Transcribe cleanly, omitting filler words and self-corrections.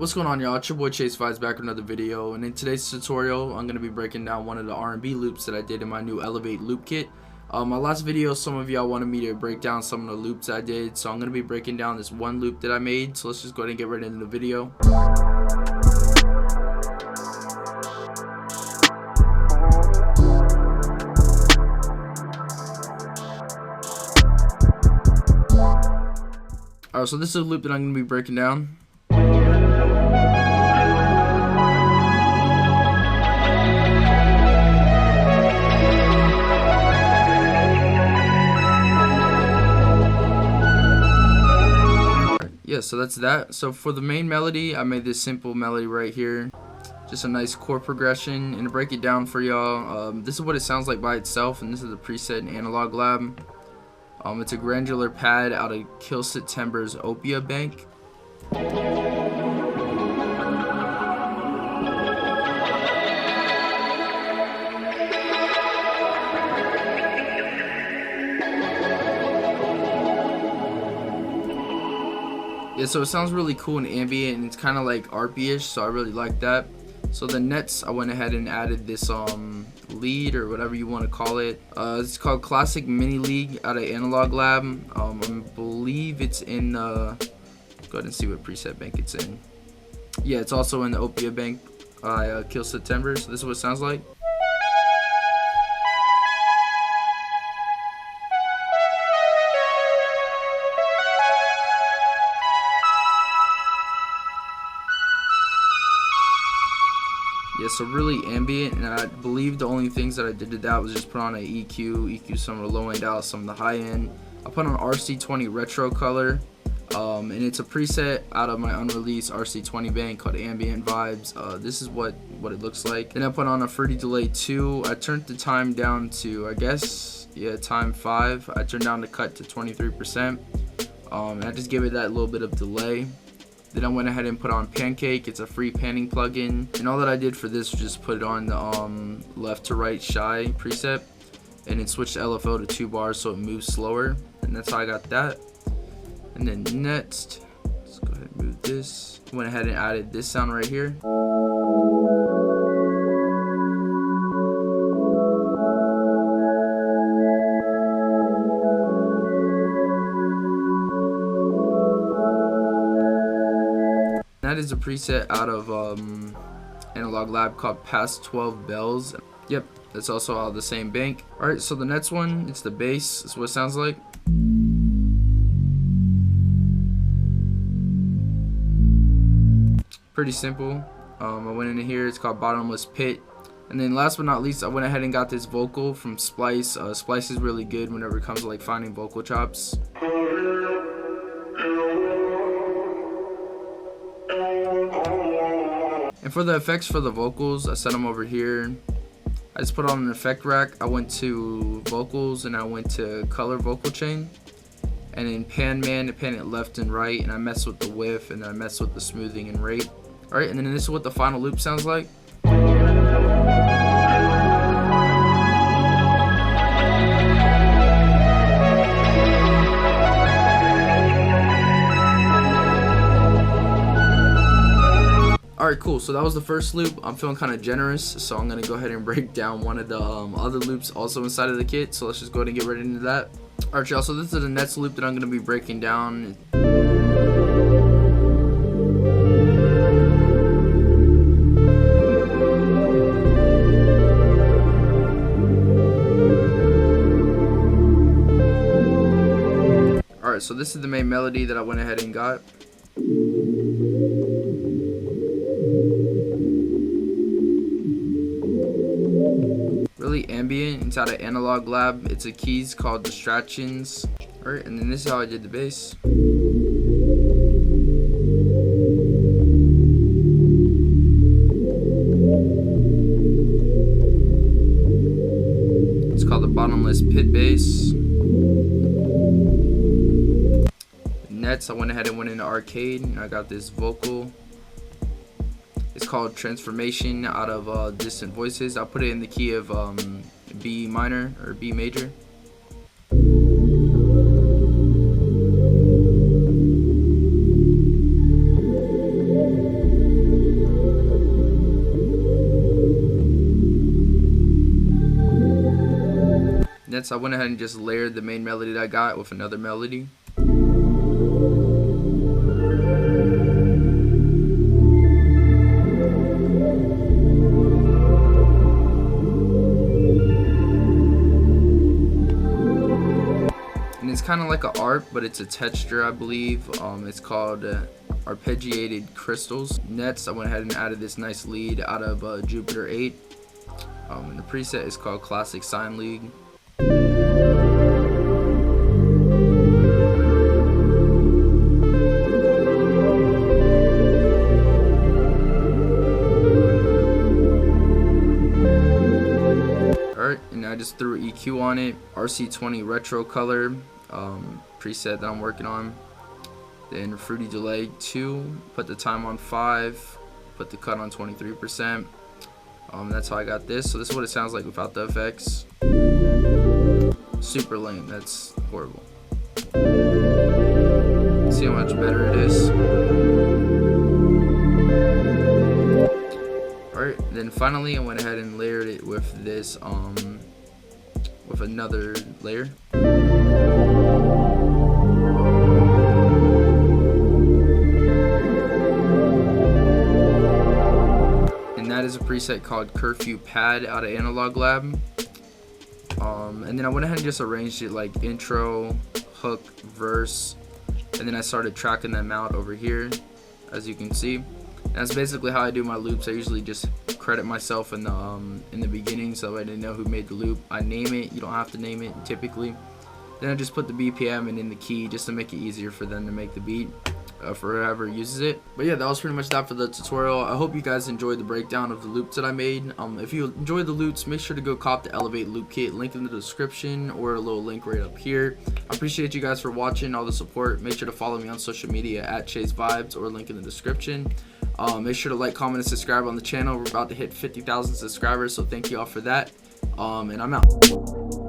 What's going on, y'all? It's your boy Chase Vibes back with another video, and in today's tutorial I'm going to be breaking down one of the R&B loops that I did in my new Elevate loop kit. My last video, some of y'all wanted me to break down some of the loops I did, so I'm going to be breaking down this one loop that I made. So let's just go ahead and get right into the video. Alright, so this is a loop that I'm going to be breaking down. Yeah, so that's that. So for the main melody, I made this simple melody right here, just a nice chord progression. And to break it down for y'all, this is what it sounds like by itself, and this is a preset in Analog Lab. It's a granular pad out of Kill September's Opia Bank. Yeah, so it sounds really cool and ambient, and it's kind of like RP-ish, so I really like that. So the nets, I went ahead and added this lead, or whatever you want to call it. It's called Classic Mini League out of Analog Lab. I believe it's in go ahead and see what preset bank it's in. Yeah, it's also in the Opia Bank by Kill September. So this is what it sounds like. Yeah, so really ambient, and I believe the only things that I did to that was just put on an EQ some of the low end out, some of the high end. I put on RC20 retro color, and it's a preset out of my unreleased RC20 bank called Ambient Vibes. This is what it looks like. Then I put on a Fruity Delay 2. I turned the time down to, I guess, yeah, time 5. I turned down the cut to 23%, and I just gave it that little bit of delay. Then I went ahead and put on Pancake. It's a free panning plugin, and all that I did for this was just put it on the left to right shy preset, and it switched LFO to 2 bars so it moves slower, and that's how I got that. And then next, let's go ahead and move this. Went ahead and added this sound right here. That is a preset out of Analog Lab called Past 12 Bells. Yep, that's also out of the same bank. Alright, so the next one, it's the bass. That's what it sounds like. Pretty simple. I went into here, it's called Bottomless Pit. And then last but not least, I went ahead and got this vocal from Splice. Splice is really good whenever it comes to like finding vocal chops. And for the effects for the vocals, I set them over here. I just put on an effect rack. I went to vocals and I went to color vocal chain. And in pan to pan it left and right. And I messed with the width, and I messed with the smoothing and rate. Alright, and then this is what the final loop sounds like. Alright, cool. So that was the first loop. I'm feeling kind of generous, so I'm going to go ahead and break down one of the other loops also inside of the kit. So let's just go ahead and get right into that. Alright, y'all, so this is the next loop that I'm going to be breaking down. Alright, so this is the main melody that I went ahead and got. Really ambient. It's out of Analog Lab. It's a keys called Distractions. Alright, and then this is how I did the bass. It's called the Bottomless Pit bass. Nets, I went ahead and went into Arcade, and I got this vocal. It's called Transformation out of Distant Voices. I'll put it in the key of B minor or B major. nets, I went ahead and just layered the main melody that I got with another melody. And it's kind of like an art, but it's a texture, I believe. It's called arpeggiated crystals. Next, I went ahead and added this nice lead out of Jupiter 8. And the preset is called Classic Sine League. Alright, and I just threw EQ on it. RC20 retro color preset that I'm working on. Then Fruity Delay 2, put the time on 5, put the cut on 23%. That's how I got this. So this is what it sounds like without the effects. Super lame. That's horrible. See how much better it is. Alright, then finally I went ahead and layered it with this with another layer. That is a preset called Curfew Pad out of Analog Lab. And then I went ahead and just arranged it like intro, hook, verse, and then I started tracking them out over here, as you can see. And that's basically how I do my loops. I usually just credit myself in the beginning so I didn't know who made the loop. I name it. You don't have to name it typically. Then I just put the BPM and in the key just to make it easier for them to make the beat. For whoever uses it. But yeah, that was pretty much that for the tutorial. I hope you guys enjoyed the breakdown of the loops that I made. If you enjoyed the loops, make sure to go cop the Elevate loop kit, link in the description or a little link right up here. I appreciate you guys for watching, all the support. Make sure to follow me on social media at Chase Vibes or link in the description. Make sure to like, comment, and subscribe on the channel. We're about to hit 50,000 subscribers, so thank you all for that. And I'm out.